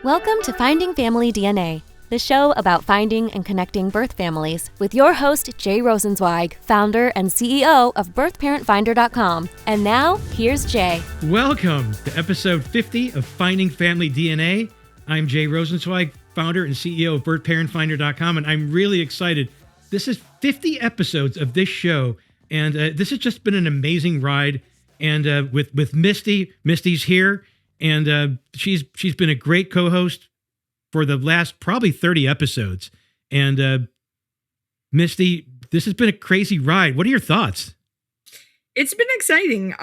Welcome to Finding Family DNA, the show about finding and connecting birth families, with your host, Jay Rosenzweig, founder and CEO of birthparentfinder.com. And now, here's Jay. Welcome to episode 50 of Finding Family DNA. I'm Jay Rosenzweig, founder and CEO of birthparentfinder.com, and I'm really excited. This is 50 episodes of this show, and this has just been an amazing ride. And with Misty, Misty's here, and she's been a great co-host for the last probably 30 episodes. And Misty, this has been a crazy ride. What are your thoughts? It's been exciting.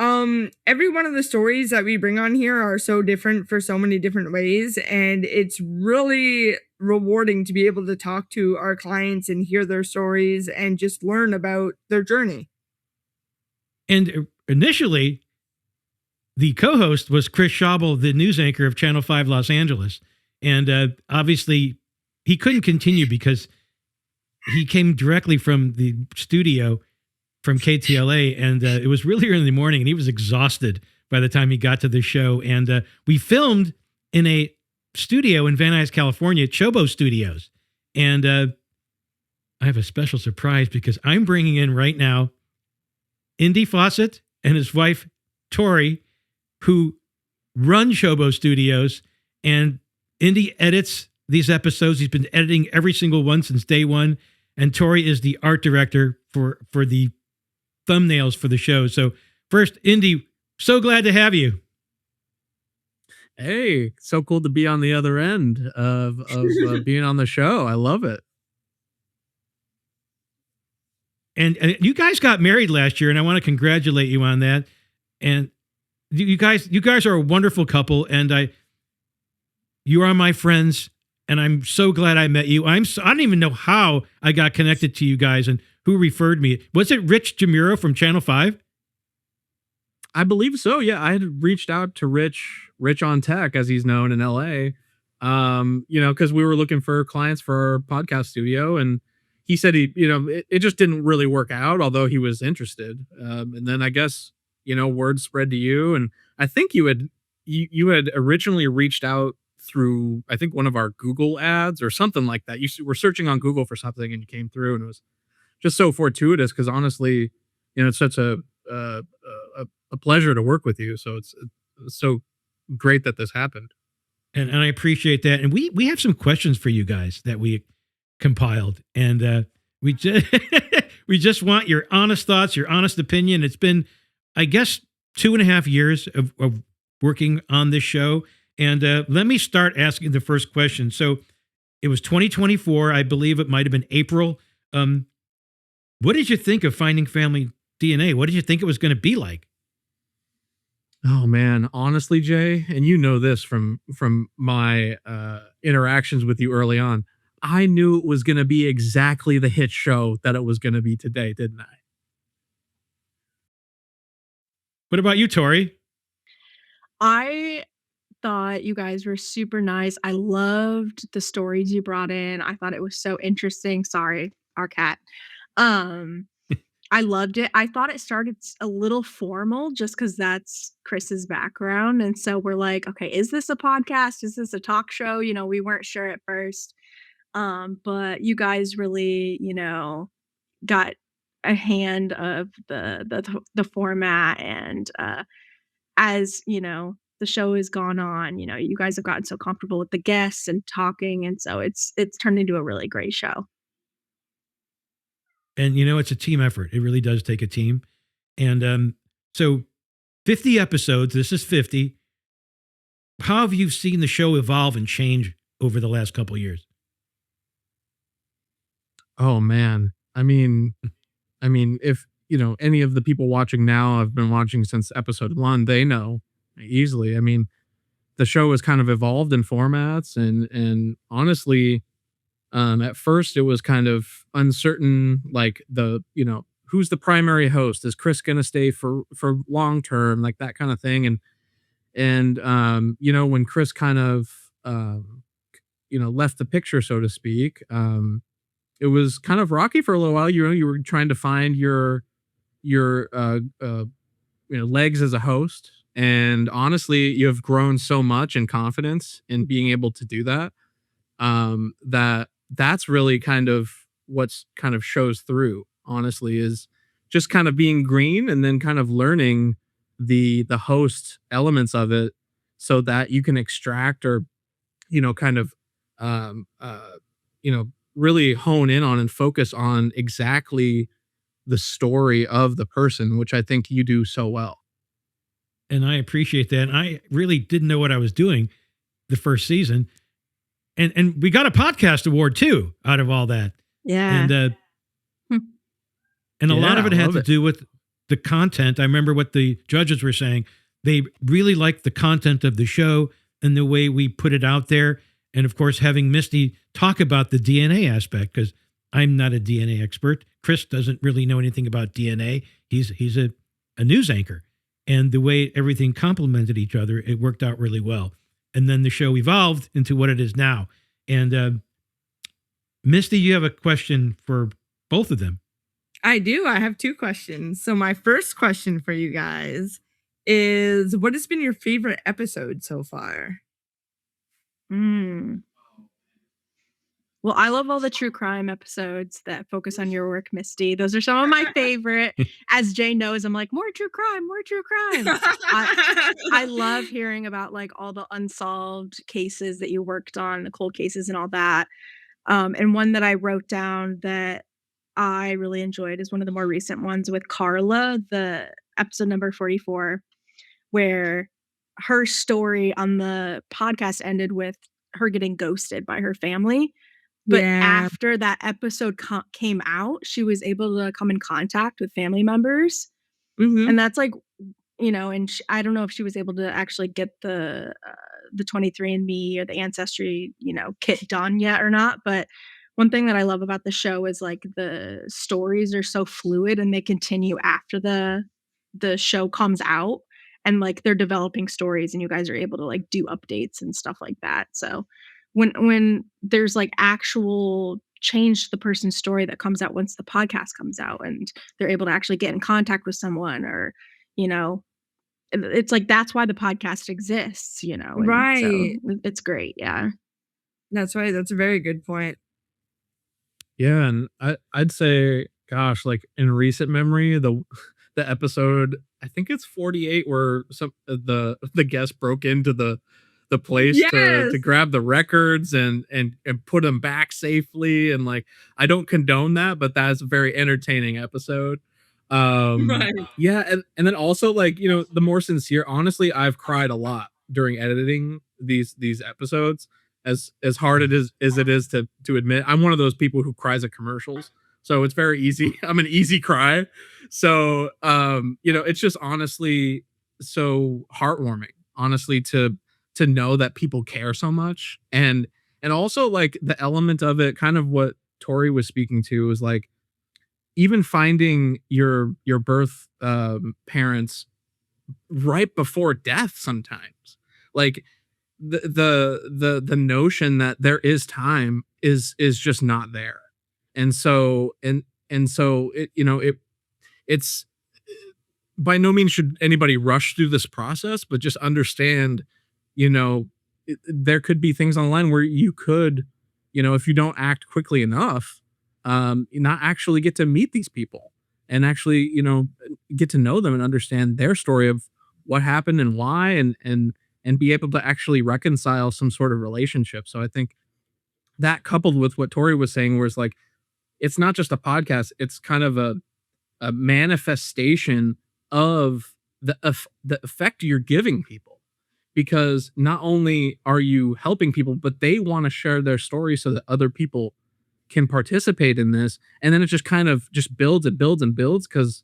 Every one of the stories that we bring on here are so different for so many different ways, and it's really rewarding to be able to talk to our clients and hear their stories and just learn about their journey. And initially, the co-host was Chris Schauble, the news anchor of Channel 5 Los Angeles. And obviously, he couldn't continue because he came directly from the studio from KTLA, and it was really early in the morning, and he was exhausted by the time he got to the show. And we filmed in a studio in Van Nuys, California, Schauble Studios. And I have a special surprise because I'm bringing in right now Indy Fawcett and his wife, Tori, who run Schauble Studios, and Indy edits these episodes. He's been editing every single one since day one, and Tori is the art director for the thumbnails for the show. So first, Indy, so glad to have you. Hey, so cool to be on the other end of being on the show. I love it. And you guys got married last year, and I want to congratulate you on that. And you guys are a wonderful couple, and you are my friends, and I'm so glad I met you. I don't even know how I got connected to you guys and who referred me. Was it Rich Jamiro from Channel 5? I believe so. Yeah, I had reached out to Rich on Tech, as he's known in LA. Because we were looking for clients for our podcast studio, and he said it just didn't really work out, although he was interested. And then I guess word spread to you, and I think you had originally reached out through, I think, one of our Google ads or something like that. You were searching on Google for something, and you came through, and it was just so fortuitous because honestly, it's such a pleasure to work with you. So it's so great that this happened. And I appreciate that. And we have some questions for you guys that we compiled, and we just want your honest thoughts, your honest opinion. It's been, I guess, 2.5 years of working on this show. And let me start asking the first question. So it was 2024. I believe it might have been April. What did you think of Finding Family DNA? What did you think it was going to be like? Oh, man. Honestly, Jay, and you know this from my interactions with you early on, I knew it was going to be exactly the hit show that it was going to be today, didn't I? What about you, Tori? I thought you guys were super nice. I loved the stories you brought in. I thought it was so interesting. Sorry, our cat. I loved it. I thought it started a little formal just because that's Chris's background. And so we're like, okay, is this a podcast? Is this a talk show? We weren't sure at first. But you guys really, got a hand of the format, and as the show has gone on, you guys have gotten so comfortable with the guests and talking, and so it's turned into a really great show. And it's a team effort. It really does take a team. And so 50 episodes, this is 50. How have you seen the show evolve and change over the last couple of years? Oh man. I mean, if any of the people watching now have been watching since episode 1, they know easily. I mean, the show has kind of evolved in formats, and honestly, at first it was kind of uncertain, like who's the primary host? Is Chris going to stay for long term, like that kind of thing? And when Chris kind of left the picture, so to speak, it was kind of rocky for a little while. You were trying to find your legs as a host, And honestly, you have grown so much in confidence in being able to do that. That's really kind of what's kind of shows through, honestly, is just kind of being green and then kind of learning the host elements of it so that you can extract or kind of um uh really hone in on and focus on exactly the story of the person, which I think you do so well. And I appreciate that. And I really didn't know what I was doing the first season. And we got a podcast award too out of all that. Yeah. And a lot Yeah, of it I had love to it. do with the content. I remember what the judges were saying. They really liked the content of the show and the way we put it out there. And of course, having Misty talk about the DNA aspect, because I'm not a DNA expert. Chris doesn't really know anything about DNA. He's a news anchor. And the way everything complemented each other, it worked out really well. And then the show evolved into what it is now. And Misty, you have a question for both of them. I do. I have 2 questions. So my first question for you guys is, what has been your favorite episode so far? Well, I love all the true crime episodes that focus on your work, Misty. Those are some of my favorite. As Jay knows, I'm like, more true crime, more true crime. I love hearing about like all the unsolved cases that you worked on, the cold cases and all that. And one that I wrote down that I really enjoyed is one of the more recent ones with Carla, the episode number 44, where her story on the podcast ended with her getting ghosted by her family. But after that episode came out, she was able to come in contact with family members. And that's like, and I don't know if she was able to actually get the 23andMe or the Ancestry, kit done yet or not. But one thing that I love about the show is like the stories are so fluid and they continue after the show comes out, and like they're developing stories and you guys are able to like do updates and stuff like that. So when there's like actual change to the person's story that comes out once the podcast comes out and they're able to actually get in contact with someone, or it's like that's why the podcast exists, and Right. so it's great. Yeah. That's right. That's a very good point. Yeah, and I'd say, gosh, like in recent memory, the episode, I think it's 48, where some the guest broke into the place to Yes. grab the records and put them back safely, and like I don't condone that, but that's a very entertaining episode. Right. Yeah, and then also like the more sincere, honestly, I've cried a lot during editing these episodes. As hard it is as it is to admit, I'm one of those people who cries at commercials, so it's very easy. I'm an easy cry. So it's just honestly so heartwarming, honestly, to know that people care so much. And also like the element of it, kind of what Tori was speaking to, is like even finding your birth parents right before death sometimes, like the notion that there is time is just not there. And so so it's by no means should anybody rush through this process, but just understand, there could be things online where you could, if you don't act quickly enough, not actually get to meet these people and actually, get to know them and understand their story of what happened and why, and be able to actually reconcile some sort of relationship. So I think that, coupled with what Tori was saying, where it's like, it's not just a podcast, it's kind of a manifestation of the effect you're giving people, because not only are you helping people, but they want to share their story so that other people can participate in this. And then it just kind of just builds and builds and builds, because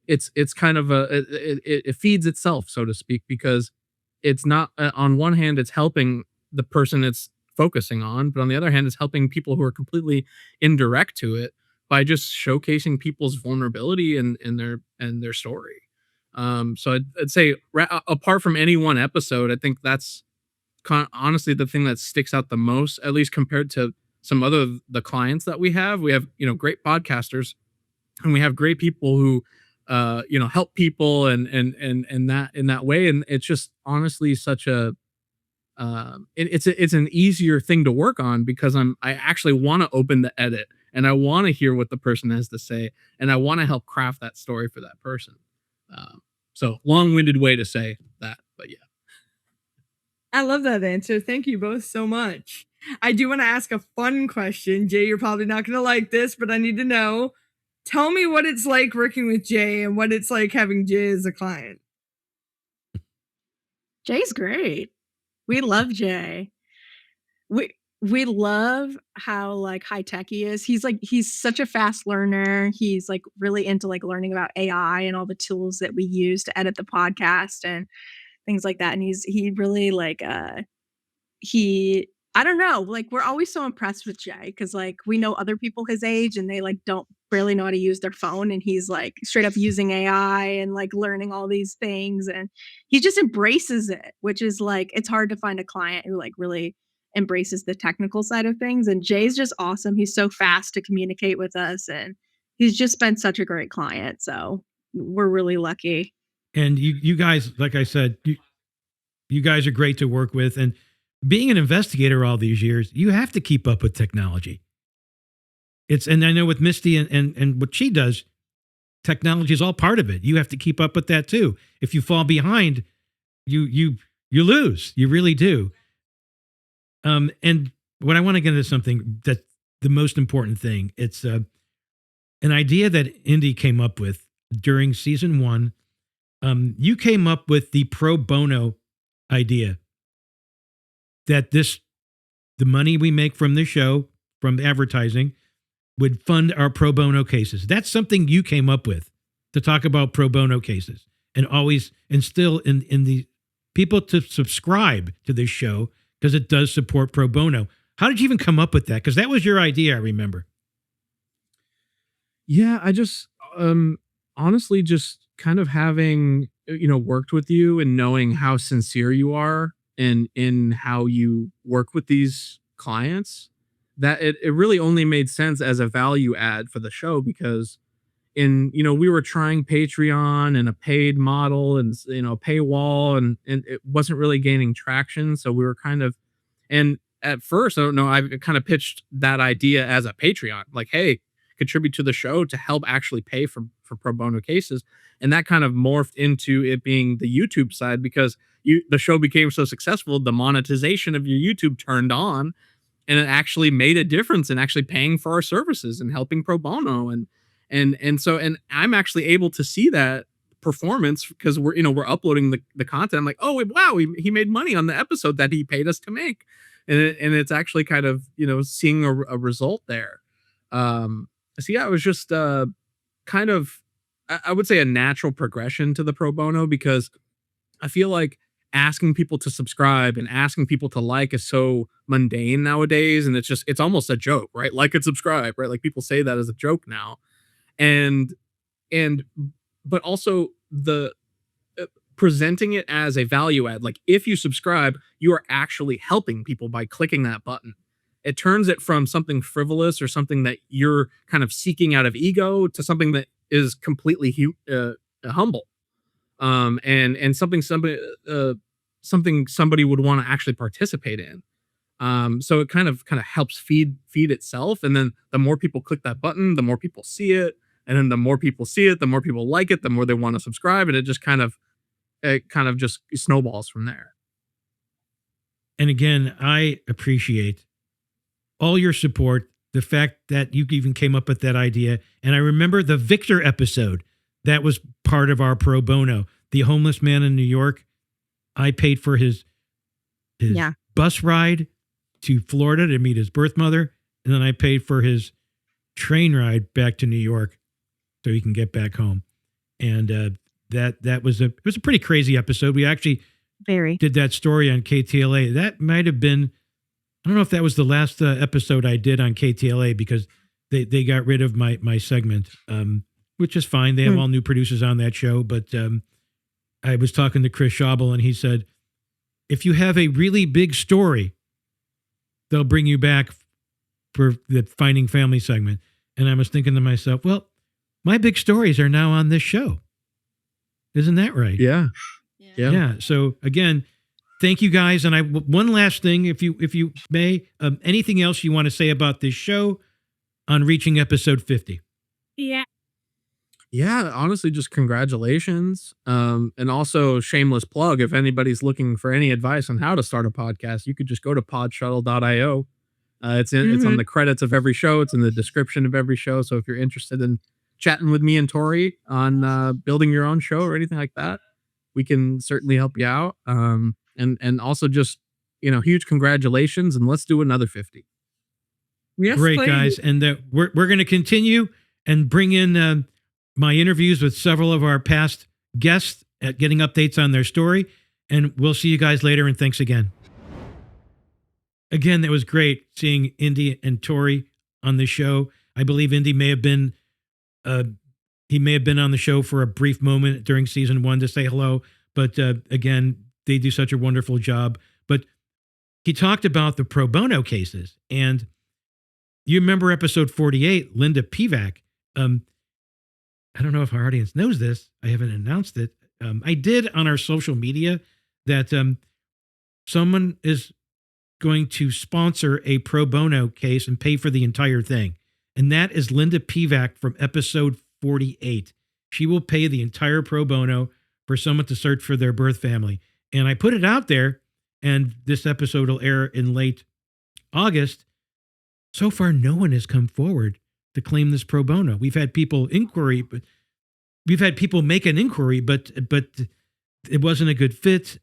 it's kind of it feeds itself, so to speak, because it's not, on one hand it's helping the person it's focusing on, but on the other hand it's helping people who are completely indirect to it by just showcasing people's vulnerability and their story. So I'd say, apart from any one episode, I think that's honestly the thing that sticks out the most, at least compared to some other the clients that we have. We have great podcasters, and we have great people who help people and that in that way. And it's just honestly such a it's an easier thing to work on because I actually want to open the edit and I want to hear what the person has to say and I want to help craft that story for that person. So long-winded way to say that, but yeah. I love that answer. Thank you both so much. I do want to ask a fun question. Jay, you're probably not going to like this, but I need to know. Tell me what it's like working with Jay and what it's like having Jay as a client. Jay's great. We love Jay. We love how like high tech he is. He's such a fast learner. He's like really into like learning about AI and all the tools that we use to edit the podcast and things like that. And he really like I don't know, like we're always so impressed with Jay because like we know other people his age and they like don't barely know how to use their phone and he's like straight up using AI and like learning all these things and he just embraces it, which is like it's hard to find a client who like really embraces the technical side of things. And Jay's just awesome. He's so fast to communicate with us and he's just been such a great client. So we're really lucky. And you guys, like I said, you guys are great to work with. And being an investigator all these years, you have to keep up with technology. And I know with Misty and what she does, technology is all part of it. You have to keep up with that too. If you fall behind, you lose. You really do. And what I want to get into something that's the most important thing. It's an idea that Indy came up with during season 1. You came up with the pro bono idea that the money we make from the show, from advertising, would fund our pro bono cases. That's something you came up with to talk about pro bono cases and always instill in the people to subscribe to this show because it does support pro bono. How did you even come up with that? Because that was your idea, I remember. Yeah, I just honestly just kind of having worked with you and knowing how sincere you are in how you work with these clients, that it really only made sense as a value add for the show because we were trying Patreon and a paid model and paywall and it wasn't really gaining traction. So we were and at first, I don't know, I kind of pitched that idea as a Patreon, like, hey, contribute to the show to help actually pay for pro bono cases. And that kind of morphed into it being the YouTube side because the show became so successful, the monetization of your YouTube turned on and it actually made a difference in actually paying for our services and helping pro bono. And so I'm actually able to see that performance because we're uploading the content. I'm like, oh, wow, he made money on the episode that he paid us to make. And it's actually kind of, seeing a result there. So yeah, it was just kind of, I would say a natural progression to the pro bono because I feel like asking people to subscribe and asking people to like is so mundane nowadays. And it's almost a joke, right? Like and subscribe, right? Like people say that as a joke now. But also the presenting it as a value add, like if you subscribe, you are actually helping people by clicking that button. It turns it from something frivolous or something that you're kind of seeking out of ego to something that is completely humble. And something somebody would want to actually participate in. So it kind of helps feed itself. And then the more people click that button, the more people see it. And then the more people see it, the more people like it, the more they want to subscribe. And it just kind of just snowballs from there. And again, I appreciate all your support, the fact that you even came up with that idea. And I remember the Victor episode that was part of our pro bono, the homeless man in New York. I paid for his bus ride to Florida to meet his birth mother. And then I paid for his train ride back to New York so he can get back home. And that was a pretty crazy episode. We actually did that story on KTLA. That might have been, I don't know if that was the last episode I did on KTLA because they got rid of my segment, which is fine. They have all new producers on that show. But I was talking to Chris Schauble and he said, if you have a really big story, they'll bring you back for the Finding Family segment. And I was thinking to myself, well, my big stories are now on this show. Isn't that right? Yeah. Yeah. So again, thank you guys. And one last thing, if you may, anything else you want to say about this show on reaching episode 50? Yeah, honestly, just congratulations. And also shameless plug. If anybody's looking for any advice on how to start a podcast, you could just go to podshuttle.io. It's on the credits of every show. It's in the description of every show. So if you're interested in chatting with me and Tori on building your own show or anything like that, we can certainly help you out. And also just, huge congratulations, and let's do another 50. Yes, Great, please. guys. And we're going to continue and bring in my interviews with several of our past guests at getting updates on their story. And we'll see you guys later. And thanks again. Again, that was great seeing Indy and Tori on the show. I believe Indy may have been on the show for a brief moment during season 1 to say hello. But again, they do such a wonderful job. But he talked about the pro bono cases. And you remember episode 48, Linda Pevac. I don't know if our audience knows this. I haven't announced it. I did on our social media that someone is going to sponsor a pro bono case and pay for the entire thing. And that is Linda Pevac from episode 48. She will pay the entire pro bono for someone to search for their birth family. And I put it out there, and this episode will air in late August. So far, no one has come forward to claim this pro bono. We've had people make an inquiry, but it wasn't a good fit.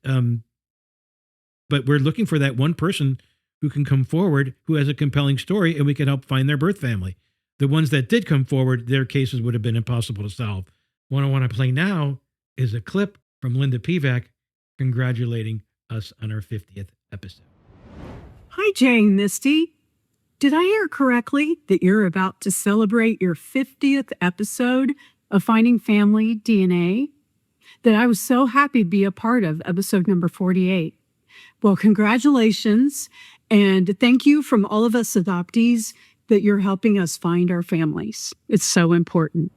But we're looking for that one person who can come forward, who has a compelling story, and we can help find their birth family. The ones that did come forward, their cases would have been impossible to solve. What I want to play now is a clip from Linda Pevac congratulating us on our 50th episode. Hi, Jay and Misty. Did I hear correctly that you're about to celebrate your 50th episode of Finding Family DNA? That I was so happy to be a part of episode number 48. Well, congratulations, and thank you from all of us adoptees that you're helping us find our families. It's so important.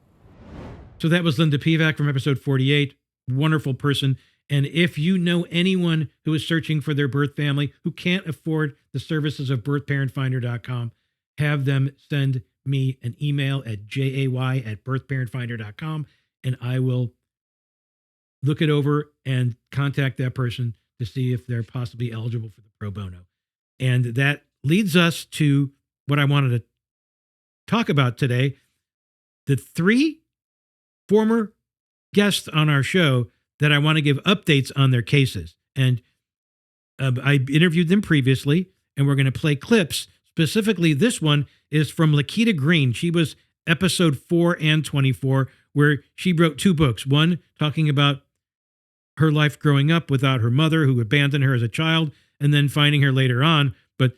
So that was Linda Pevac from episode 48. Wonderful person. And if you know anyone who is searching for their birth family who can't afford the services of birthparentfinder.com, have them send me an email at jay@birthparentfinder.com, and I will look it over and contact that person to see if they're possibly eligible for the pro bono. And that leads us to what I wanted to talk about today. The 3 former guests on our show that I want to give updates on their cases. And I interviewed them previously, and we're going to play clips. Specifically, this one is from Lakeeta Greene. She was episode 4 and 24, where she wrote 2 books. One talking about her life growing up without her mother, who abandoned her as a child, and then finding her later on. But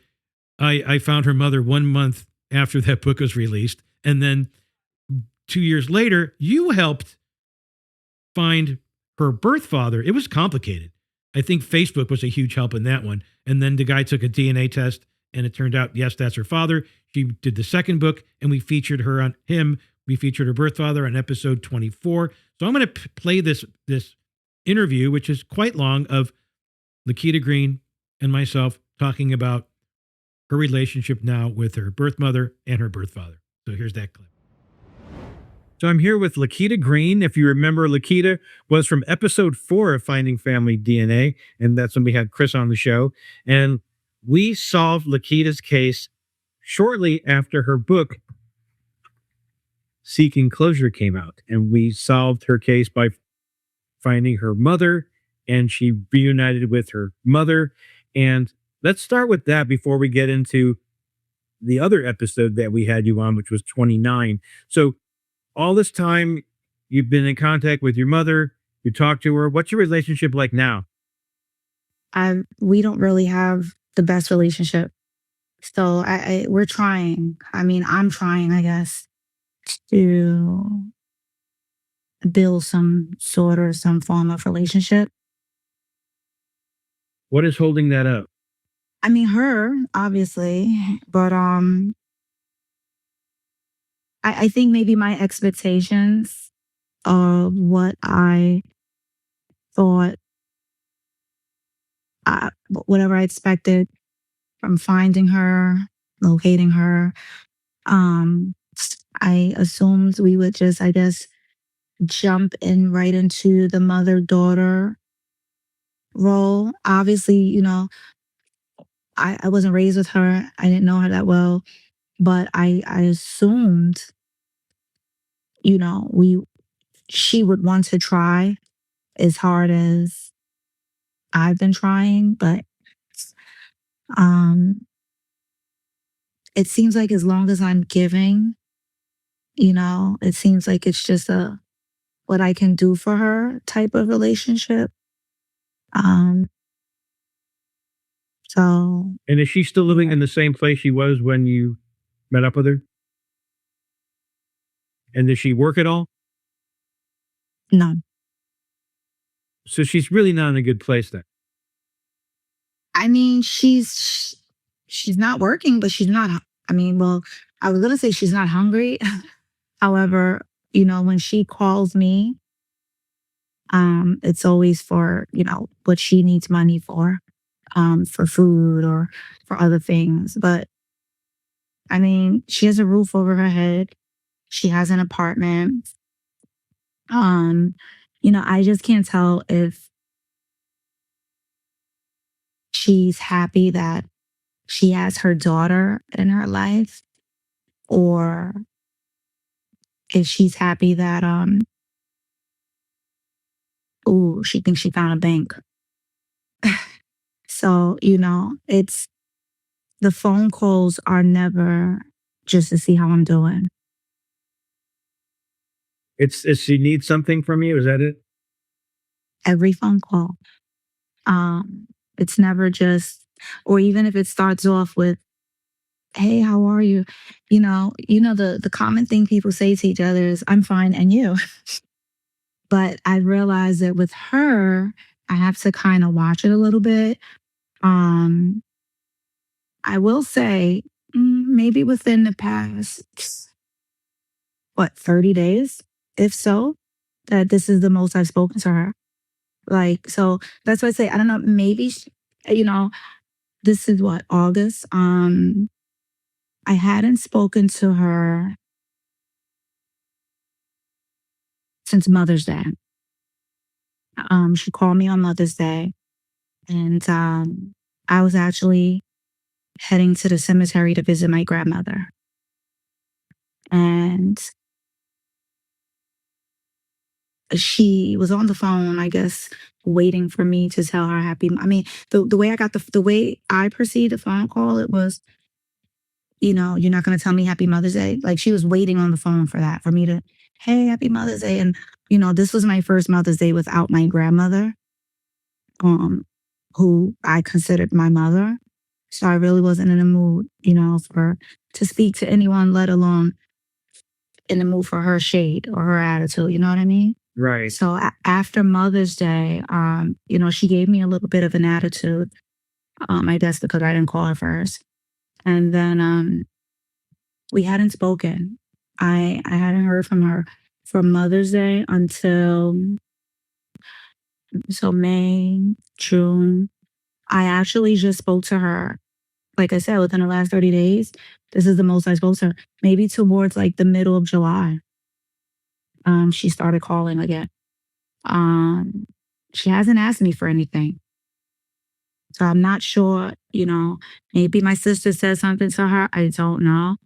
I found her mother 1 month after that book was released. And then 2 years later, you helped find her birth father. It was complicated. I think Facebook was a huge help in that one. And then the guy took a DNA test, and it turned out, yes, that's her father. She did the second book, and we featured her on him. We featured her birth father on episode 24. So I'm going to play this interview, which is quite long, of Lakeeta Greene and myself talking about her relationship now with her birth mother and her birth father. So here's that clip. So I'm here with Lakeeta Greene. If you remember, Lakeeta was from episode 4 of Finding Family DNA, and that's when we had Chris on the show. And we solved Lakeeta's case shortly after her book, Seeking Closure, came out. And we solved her case by finding her mother, and she reunited with her mother. And let's start with that before we get into the other episode that we had you on, which was 29. So all this time, you've been in contact with your mother, you talked to her. What's your relationship like now? We don't really have the best relationship. So we're trying. I mean, I'm trying, I guess, to build some form of relationship. What is holding that up? I mean, her, obviously, but I think maybe my expectations of what I thought, whatever I expected from finding her, locating her, um, I assumed we would just, I guess, jump in right into the mother-daughter role. Obviously, I wasn't raised with her. I didn't know her that well, but I assumed, you know, we she would want to try as hard as I've been trying, but um it seems like as long as I'm giving, it seems like it's just a what I can do for her type of relationship. Um so And is she still living in the same place she was when you met up with her? And does she work at all? no. So she's really not in a good place then. I mean, she's not working, but she's not. I mean, well, I was gonna say she's not hungry. However, when she calls me, it's always for what she needs money for food or for other things. But I mean, she has a roof over her head. She has an apartment. Um, I just can't tell if she's happy that she has her daughter in her life, or if she's happy that ooh, she thinks she found a bank. So, it's the phone calls are never just to see how I'm doing. It's she needs something from you, is that it? Every phone call. It's never just, or even if it starts off with, "Hey, how are you?" The common thing people say to each other is, "I'm fine, and you?" But I realized that with her, I have to kind of watch it a little bit. Um, I will say, maybe within the past, 30 days, if so, that this is the most I've spoken to her. Like, so that's why I say, I don't know, maybe, this is what, August. I hadn't spoken to her since Mother's Day. She called me on Mother's Day, and I was actually heading to the cemetery to visit my grandmother. And she was on the phone, I guess, waiting for me to tell her happy. I mean, the way I got the way I perceived the phone call, it was, you're not going to tell me happy Mother's Day. Like, she was waiting on the phone for that, for me to, hey, happy Mother's Day. And, this was my first Mother's Day without my grandmother, who I considered my mother. So I really wasn't in the mood, to speak to anyone, let alone in the mood for her shade or her attitude. You know what I mean? Right. So after Mother's Day, she gave me a little bit of an attitude. I guess because I didn't call her first. And then we hadn't spoken. I hadn't heard from her from Mother's Day until May, June. I actually just spoke to her, like I said, within the last 30 days. This is the most I spoke to her. Maybe towards like the middle of July. She started calling again. She hasn't asked me for anything. So I'm not sure, maybe my sister said something to her. I don't know.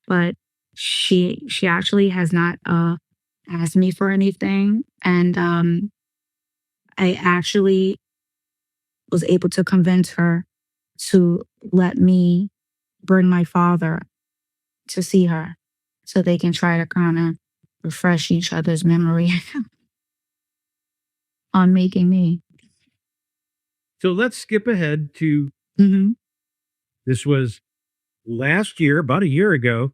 But she actually has not asked me for anything. And I actually was able to convince her to let me bring my father to see her so they can try to kind of refresh each other's memory on making me. So let's skip ahead to Mm-hmm. this was last year, about a year ago.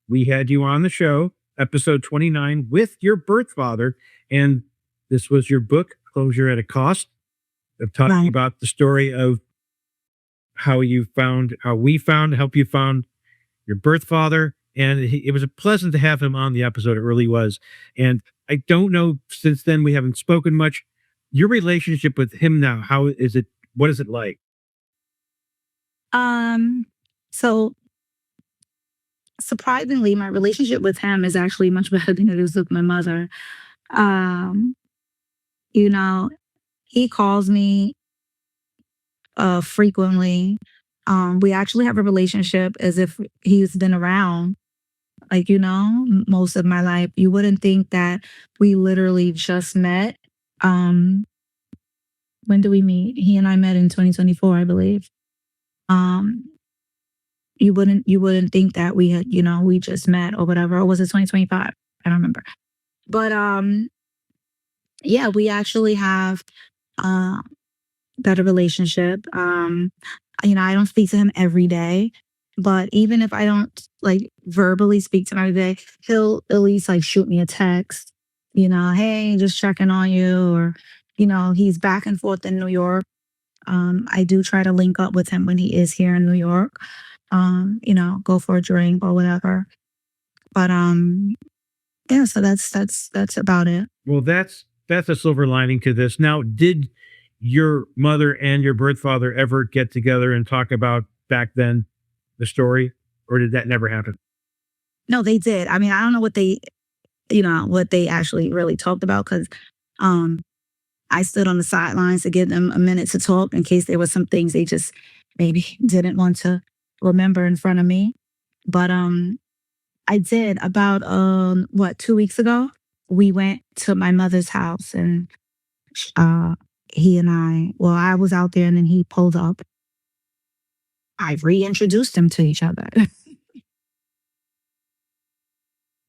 We had you on the show, episode 29, with your birth father. And this was your book, Closure at a Cost, of talking Right. about the story of how we found your birth father And it was pleasant to have him on the episode. It really was. And I don't know, since then we haven't spoken much. Your relationship with him now, how is it? What is it like? So surprisingly, my relationship with him is actually much better than it is with my mother. Um, you know, he calls me frequently. We actually have a relationship as if he's been around, like, most of my life. You wouldn't think that we literally just met. Um, when did we meet? He and I met in 2024, I believe. Um, you wouldn't think that we had, we just met or whatever. Or was it 2025? I don't remember. But yeah, we actually have uh better relationship. I don't speak to him every day, but even if I don't like verbally speak to him every day, he'll at least like shoot me a text, hey, just checking on you, or he's back and forth in New York. I do try to link up with him when he is here in New York. Go for a drink or whatever. But yeah, so that's about it. Well, that's a silver lining to this. Now, did your mother and your birth father ever get together and talk about back then the story, or did that never happen? No, they did. I mean, I don't know what they actually really talked about, because I stood on the sidelines to give them a minute to talk in case there was some things they just maybe didn't want to remember in front of me. But I did. About 2 weeks ago, we went to my mother's house, and he and I was out there, and then he pulled up. I reintroduced him to each other.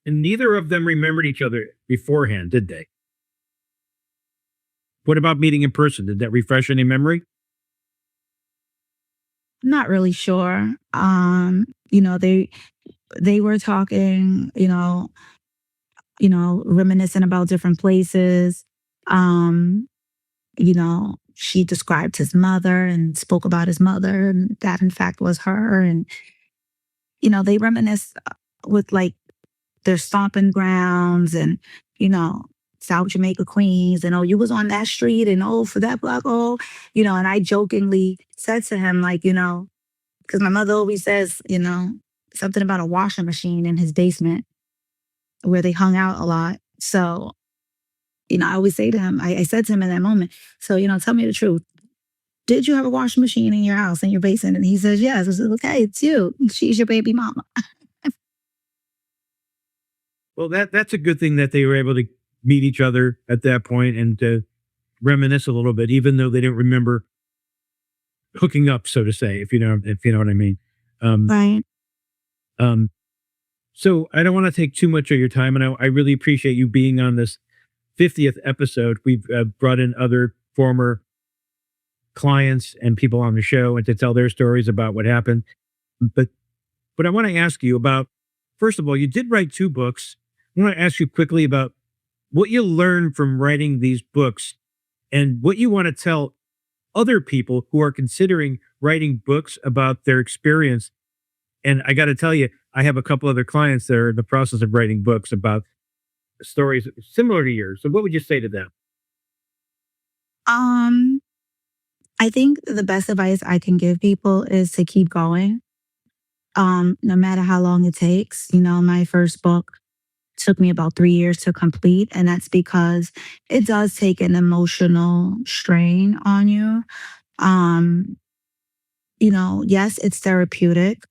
And neither of them remembered each other beforehand, did they? What about meeting in person? Did that refresh any memory? Not really sure. They were talking, reminiscing about different places. She described his mother and spoke about his mother, and that in fact was her. And, they reminisce with like their stomping grounds and, South Jamaica, Queens, and, oh, you was on that street, and, oh, for that block, oh, and I jokingly said to him, like, because my mother always says, something about a washing machine in his basement where they hung out a lot. So, I always say to him, I said to him in that moment, so, tell me the truth. Did you have a washing machine in your house, in your basement? And he says, yes. I said, okay, it's you. She's your baby mama. Well, that's a good thing that they were able to meet each other at that point and to reminisce a little bit, even though they didn't remember hooking up, so to say, if you know what I mean. Right. So I don't want to take too much of your time, and I really appreciate you being on this 50th episode. We've brought in other former clients and people on the show and to tell their stories about what happened. But I want to ask you about, first of all, you did write 2 books. I want to ask you quickly about what you learned from writing these books and what you want to tell other people who are considering writing books about their experience. And I got to tell you, I have a couple other clients that are in the process of writing books about stories similar to yours. So what would you say to them? I think the best advice I can give people is to keep going. No matter how long it takes. My first book took me about 3 years to complete, and that's because it does take an emotional strain on you. Yes, it's therapeutic.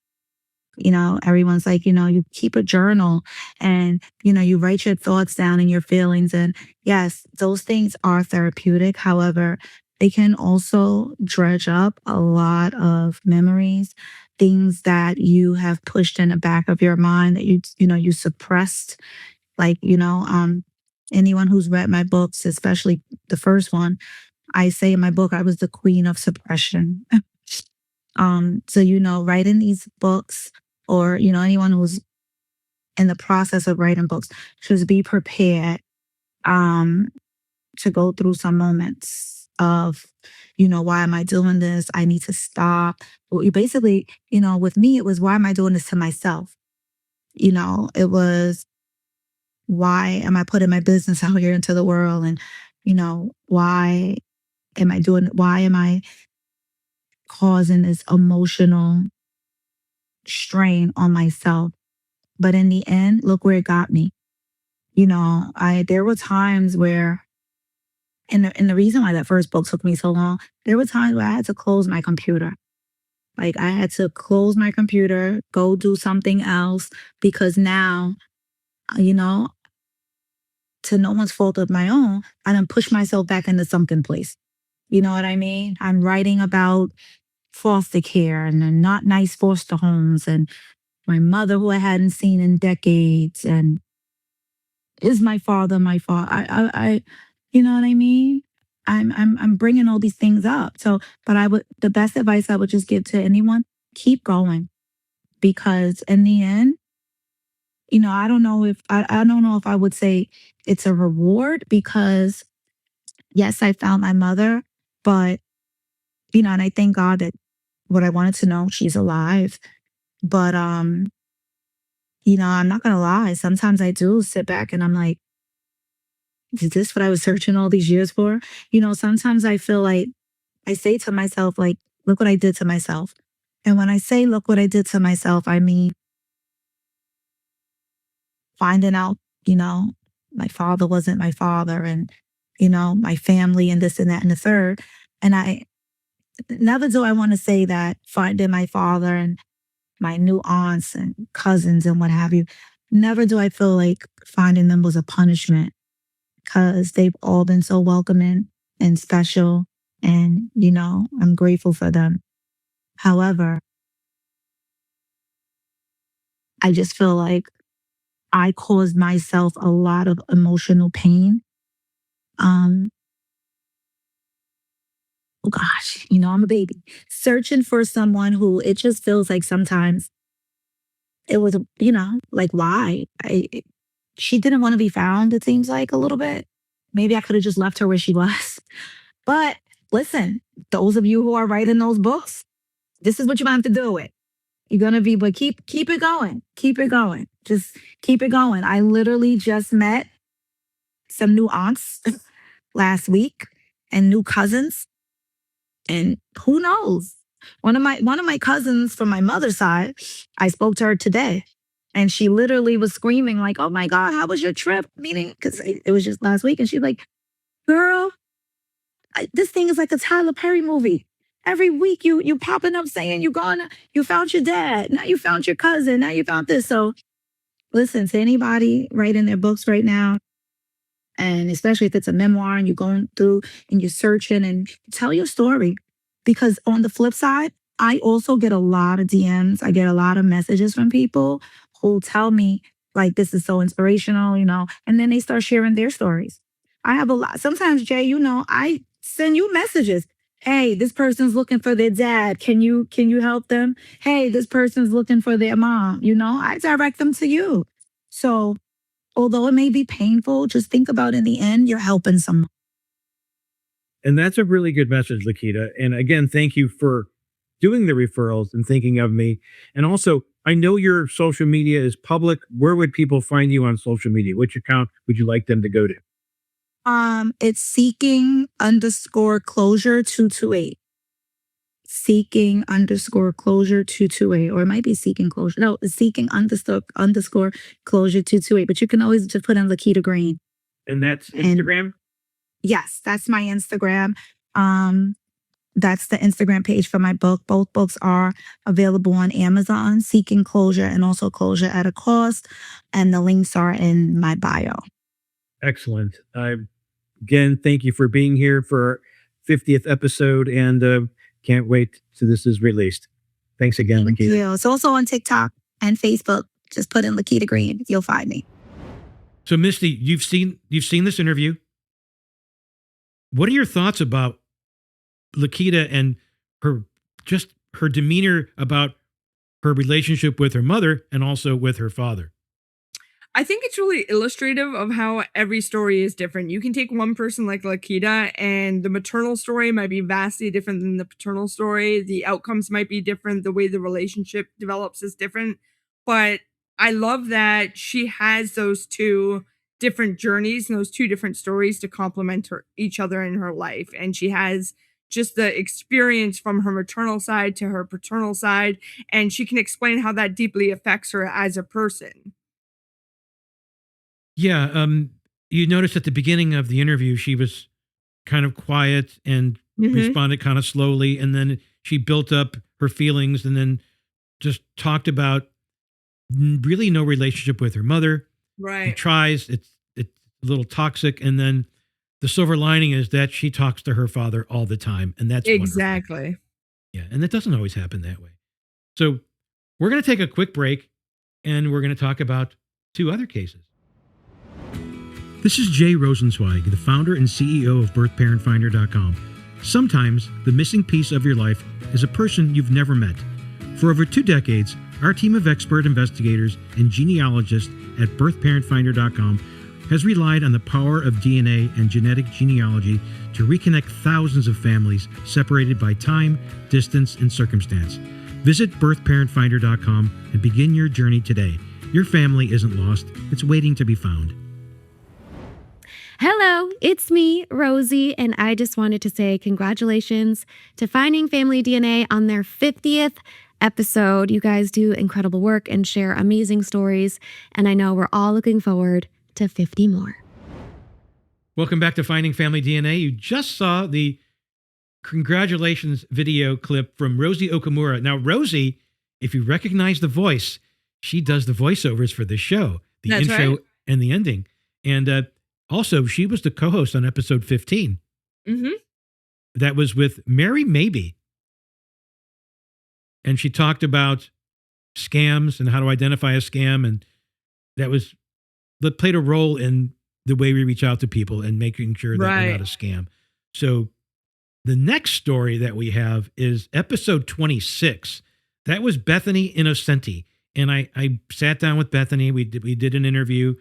Everyone's like, you keep a journal and, you write your thoughts down and your feelings. And yes, those things are therapeutic. However, they can also dredge up a lot of memories, things that you have pushed in the back of your mind that you suppressed. Like, anyone who's read my books, especially the first one, I say in my book, I was the queen of suppression. So, writing these books, or, anyone who's in the process of writing books, should be prepared to go through some moments of, why am I doing this? I need to stop. Well, basically, with me, it was, why am I doing this to myself? It was, why am I putting my business out here into the world? And, why why am I causing this emotional strain on myself? But in the end, look where it got me. There were times where, and the reason why that first book took me so long, there were times where I had to close my computer. Like, I had to close my computer, go do something else, because now, to no one's fault of my own, I done push myself back into something place. You know what I mean? I'm writing about foster care and the not nice foster homes and my mother who I hadn't seen in decades, and is my father my father? You know what I mean? I'm bringing all these things up. So, but the best advice I would just give to anyone, keep going, because in the end, I don't know if I don't know if I would say it's a reward, because yes, I found my mother, but and I thank God that what I wanted to know, she's alive. But I'm not gonna lie. Sometimes I do sit back and I'm like, is this what I was searching all these years for? Sometimes I feel like I say to myself, like, look what I did to myself. And when I say, look what I did to myself, I mean, finding out, my father wasn't my father, and, my family and this and that and the third. And never do I want to say that finding my father and my new aunts and cousins and what have you, never do I feel like finding them was a punishment, because they've all been so welcoming and special. And, I'm grateful for them. However, I just feel like I caused myself a lot of emotional pain. Oh gosh, I'm a baby. Searching for someone who it just feels like sometimes it was, like, why? She didn't want to be found, it seems like, a little bit. Maybe I could have just left her where she was. But listen, those of you who are writing those books, this is what you have to do with. You're gonna be, but keep it going. Keep it going. Just keep it going. I literally just met some new aunts last week and new cousins. And who knows? One of my cousins from my mother's side, I spoke to her today. And she literally was screaming like, oh my God, how was your trip? Meaning, because it was just last week. And she's like, girl, this thing is like a Tyler Perry movie. Every week you popping up saying you found your dad. Now you found your cousin. Now you found this. So listen, to anybody writing their books right now, and especially if it's a memoir and you're going through and you're searching, and tell your story. Because on the flip side, I also get a lot of DMs. I get a lot of messages from people who tell me, like, this is so inspirational, and then they start sharing their stories. I have a lot. Sometimes, Jay, I send you messages. Hey, this person's looking for their dad. Can you help them? Hey, this person's looking for their mom. I direct them to you. So although it may be painful, just think about, in the end, you're helping someone. And that's a really good message, Lakeeta. And again, thank you for doing the referrals and thinking of me. And also, I know your social media is public. Where would people find you on social media? Which account would you like them to go to? It's seeking_closure 228. Seeking_closure 228, or it might be seeking closure. No, it's seeking_closure 228. But you can always just put in Lakeeta Greene. And that's Instagram? Yes, that's my Instagram. That's the Instagram page for my book. Both books are available on Amazon, Seeking Closure and also Closure at a Cost. And the links are in my bio. Excellent. Again, thank you for being here for our 50th episode, and can't wait till this is released. Thanks again, Lakeeta. Yeah, it's also on TikTok and Facebook. Just put in Lakeeta Greene. You'll find me. So, Misty, you've seen this interview. What are your thoughts about Lakeeta and her demeanor about her relationship with her mother and also with her father? I think it's really illustrative of how every story is different. You can take one person like Lakeeta, and the maternal story might be vastly different than the paternal story. The outcomes might be different. The way the relationship develops is different. But I love that she has those two different journeys and those two different stories to complement each other in her life. And she has just the experience from her maternal side to her paternal side, and she can explain how that deeply affects her as a person. Yeah. You noticed at the beginning of the interview, she was kind of quiet and responded kind of slowly. And then she built up her feelings and then just talked about really no relationship with her mother. Right. She tries, it's a little toxic. And then the silver lining is that she talks to her father all the time. And that's exactly wonderful. Yeah. And it doesn't always happen that way. So we're going to take a quick break and we're going to talk about two other cases. This is Jay Rosenzweig, the founder and CEO of BirthParentFinder.com. Sometimes the missing piece of your life is a person you've never met. For over 2 decades, our team of expert investigators and genealogists at BirthParentFinder.com has relied on the power of DNA and genetic genealogy to reconnect thousands of families separated by time, distance, and circumstance. Visit BirthParentFinder.com and begin your journey today. Your family isn't lost, it's waiting to be found. Hello, it's me, Rosie, and I just wanted to say congratulations to Finding Family DNA on their 50th episode. You guys do incredible work and share amazing stories, and I know we're all looking forward to 50 more. Welcome back to Finding Family DNA. You just saw the congratulations video clip from Rosie Okamura. Now, Rosie, if you recognize the voice, she does the voiceovers for this show, the That's intro right. and the ending. And also, she was the co-host on episode 15. That was with Mary Maybe. And she talked about scams and how to identify a scam. And that played a role in the way we reach out to people and making sure that we're not a scam. So the next story that we have is episode 26. That was Bethany Innocenti. And I sat down with Bethany. We did an interview.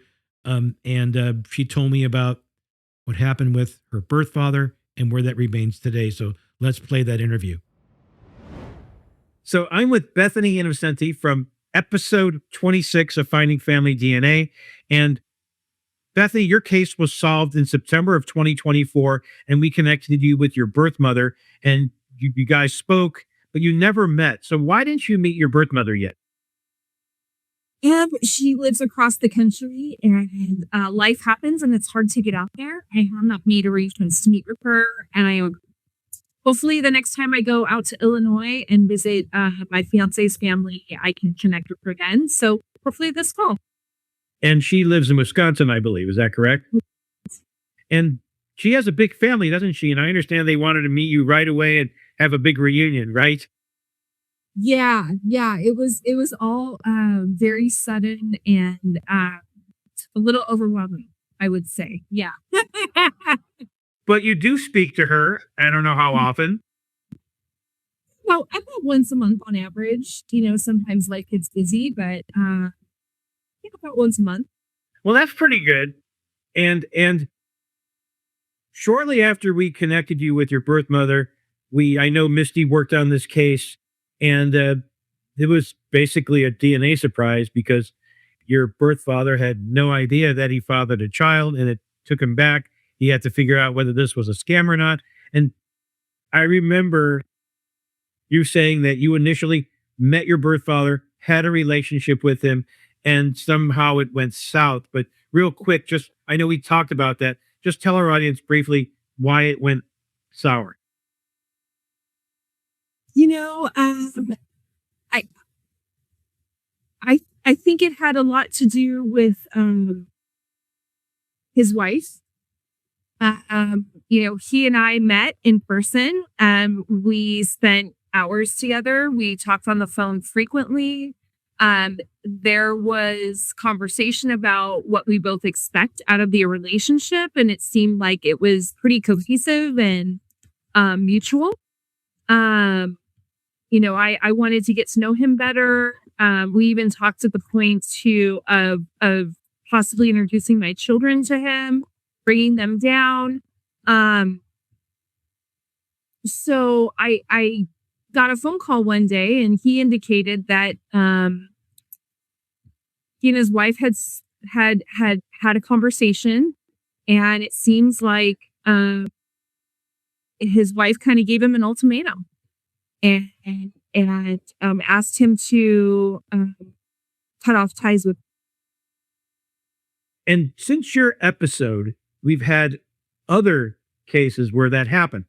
And she told me about what happened with her birth father and where that remains today. So let's play that interview. So I'm with Bethany Innocenti from episode 26 of Finding Family DNA. And Bethany, your case was solved in September of 2024, and we connected you with your birth mother, and you guys spoke, but you never met. So why didn't you meet your birth mother yet? She lives across the country, and life happens, and it's hard to get out there. I have not made arrangements to meet with her, and hopefully the next time I go out to Illinois and visit my fiance's family, I can connect with her again. So hopefully this fall. And she lives in Wisconsin, I believe. Is that correct? And she has a big family, doesn't she? And I understand they wanted to meet you right away and have a big reunion, right? Yeah. It was all very sudden and a little overwhelming, I would say. Yeah. But you do speak to her. I don't know how often. Well, about once a month on average. Sometimes life gets busy, but about once a month. Well, that's pretty good. And shortly after we connected you with your birth mother, I know Misty worked on this case. And it was basically a DNA surprise because your birth father had no idea that he fathered a child, and it took him back. He had to figure out whether this was a scam or not. And I remember you saying that you initially met your birth father, had a relationship with him, and somehow it went south. But real quick, I know we talked about that. Just tell our audience briefly why it went sour. I think it had a lot to do with his wife. He and I met in person. We spent hours together. We talked on the phone frequently. There was conversation about what we both expect out of the relationship, and it seemed like it was pretty cohesive and mutual. I wanted to get to know him better. We even talked at the point of possibly introducing my children to him, bringing them down. So I got a phone call one day, and he indicated that he and his wife had a conversation, and it seems like his wife kind of gave him an ultimatum and asked him to cut off ties with. And since your episode, we've had other cases where that happened.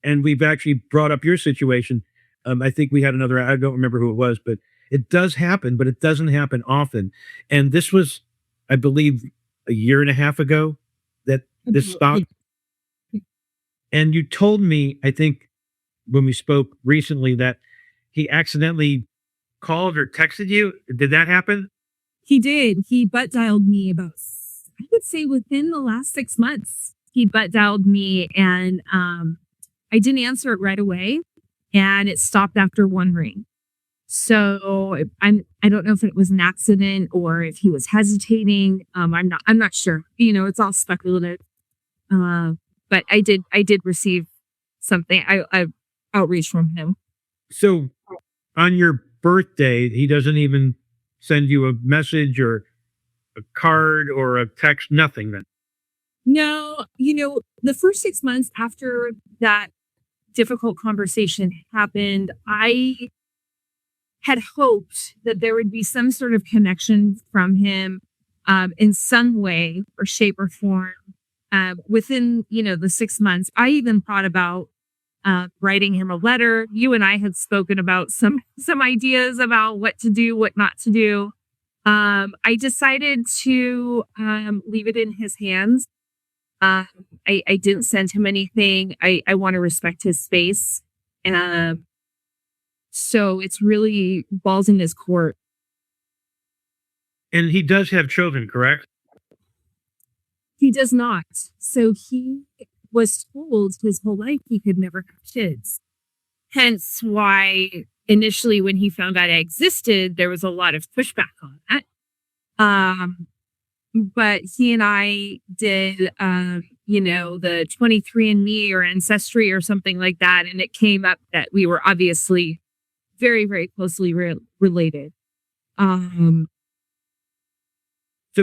And we've actually brought up your situation. I think we had another, I don't remember who it was, but it does happen, but it doesn't happen often. And this was, I believe, a year and a half ago that this stopped. And you told me, I think, when we spoke recently, that he accidentally called or texted you. Did that happen? He did. He butt dialed me about, I would say within the last 6 months. He butt dialed me, and I didn't answer it right away, and it stopped after one ring. So I don't know if it was an accident or if he was hesitating. I'm not sure. It's all speculative. But I did receive something. I outreach from him. So on your birthday, he doesn't even send you a message or a card or a text, nothing then? No, the first 6 months after that difficult conversation happened, I had hoped that there would be some sort of connection from him in some way or shape or form within, the 6 months. I even thought about writing him a letter. You and I had spoken about some ideas about what to do, what not to do. I decided to leave it in his hands. I didn't send him anything. I want to respect his space. So it's really balls in his court. And he does have children, correct? He does not. So he was told his whole life he could never have kids. Hence why initially when he found out I existed, there was a lot of pushback on that. But he and I did, the 23andMe or Ancestry or something like that. And it came up that we were obviously very, very closely related. So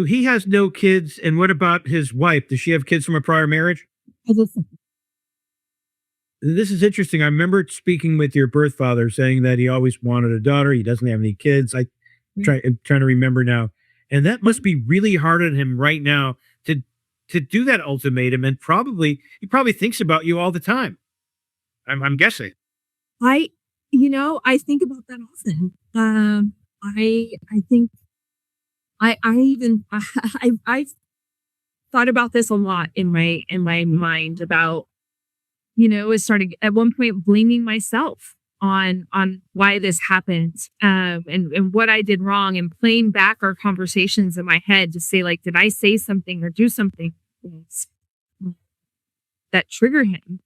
he has no kids. And what about his wife? Does she have kids from a prior marriage? This is interesting. I remember speaking with your birth father saying that he always wanted a daughter. He doesn't have any kids. I'm trying to remember now. And that must be really hard on him right now to do that ultimatum. And he probably thinks about you all the time. I'm guessing. I think about that often. I think I've thought about this a lot in my mind about, starting at one point blaming myself on why this happened, and what I did wrong, and playing back our conversations in my head to say, like, did I say something or do something that trigger him?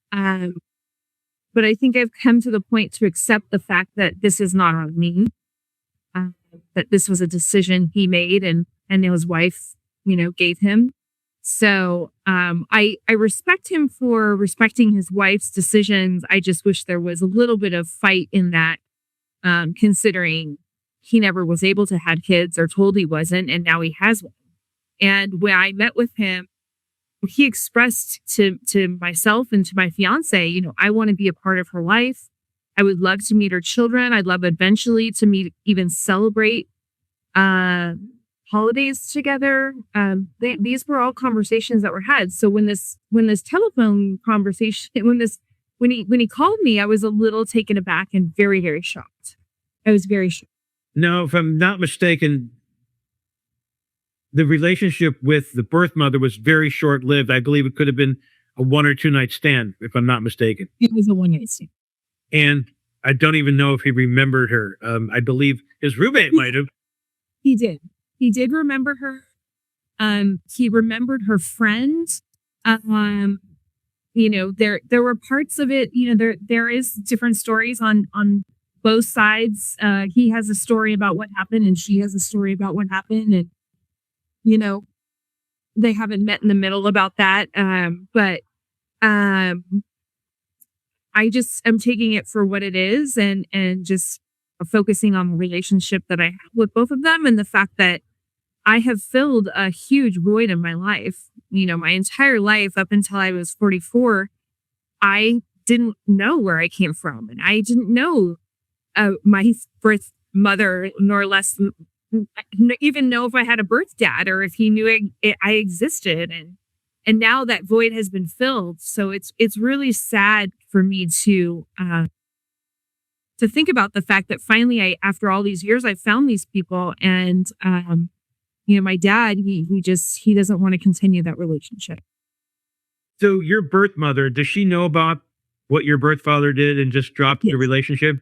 But I think I've come to the point to accept the fact that this is not on me, that this was a decision he made and his wife, gave him. So I respect him for respecting his wife's decisions. I just wish there was a little bit of fight in that, considering he never was able to have kids or told he wasn't, and now he has one. And when I met with him, he expressed to myself and to my fiance, I want to be a part of her life. I would love to meet her children. I'd love eventually to even celebrate holidays together. These were all conversations that were had. So when this telephone conversation, when he called me, I was a little taken aback and very, very shocked. I was very shocked. No, if I'm not mistaken, the relationship with the birth mother was very short-lived. I believe it could have been a 1 or 2 night stand, if I'm not mistaken. It was a 1 night stand. And I don't even know if he remembered her. I believe his roommate might have. He did. He did remember her. He remembered her friend. There were parts of it, there is different stories on both sides. He has a story about what happened and she has a story about what happened. And, they haven't met in the middle about that. But I just am taking it for what it is and just focusing on the relationship that I have with both of them, and the fact that I have filled a huge void in my life. My entire life up until I was 44, I didn't know where I came from, and I didn't know my birth mother, nor less even know if I had a birth dad or if he knew I existed. And now that void has been filled. So it's really sad for me to think about the fact that finally, after all these years, I found these people, and my dad, he doesn't want to continue that relationship. So your birth mother, does she know about what your birth father did and just dropped the relationship?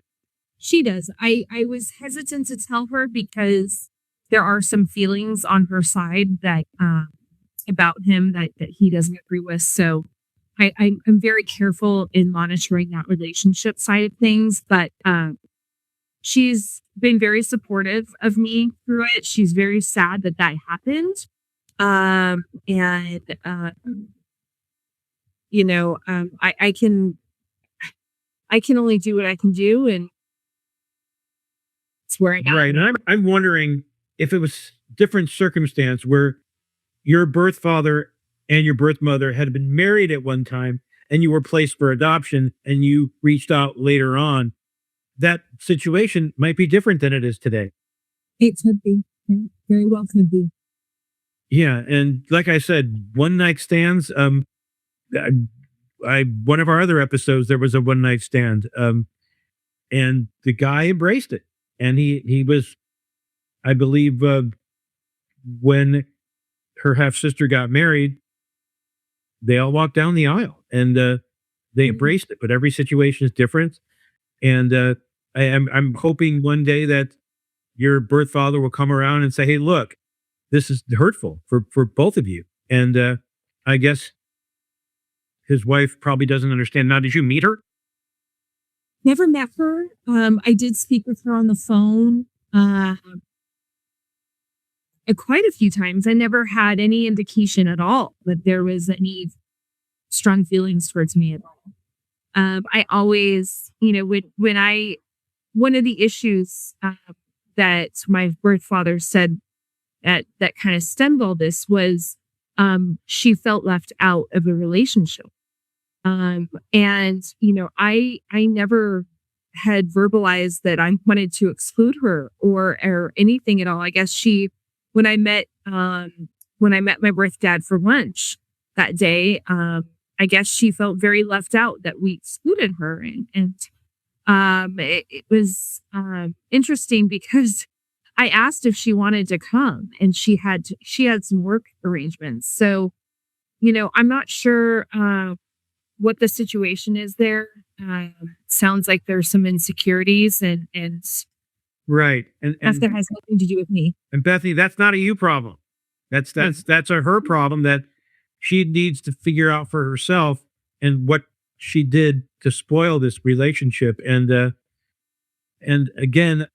She does. I was hesitant to tell her because there are some feelings on her side that about him that he doesn't agree with. So I'm very careful in monitoring that relationship side of things. But she's been very supportive of me through it. She's very sad that happened. I can only do what I can do, and it's where I am. Right. And I'm wondering if it was different circumstance where your birth father and your birth mother had been married at one time and you were placed for adoption and you reached out later on, that situation might be different than it is today. It could be. Yeah, very well could be. Yeah. And like I said, one night stands, one of our other episodes, there was a one night stand, and the guy embraced it. And he was, I believe, when her half sister got married, they all walked down the aisle and they embraced it. But every situation is different. And I'm hoping one day that your birth father will come around and say, "Hey, look, this is hurtful for both of you." And I guess his wife probably doesn't understand. Now, did you meet her? Never met her. I did speak with her on the phone quite a few times. I never had any indication at all that there was any strong feelings towards me at all. I always, one of the issues that my birth father said that kind of stemmed all this was she felt left out of the relationship. I never had verbalized that I wanted to exclude her or anything at all. I guess when I met my birth dad for lunch that day, I guess she felt very left out that we excluded her. And it was interesting because I asked if she wanted to come, and she had some work arrangements. So, I'm not sure what the situation is there. Sounds like there's some insecurities and right. And that has nothing to do with me. And Bethany, that's not a you problem. That's a her problem that she needs to figure out for herself and what she did to spoil this relationship. And again,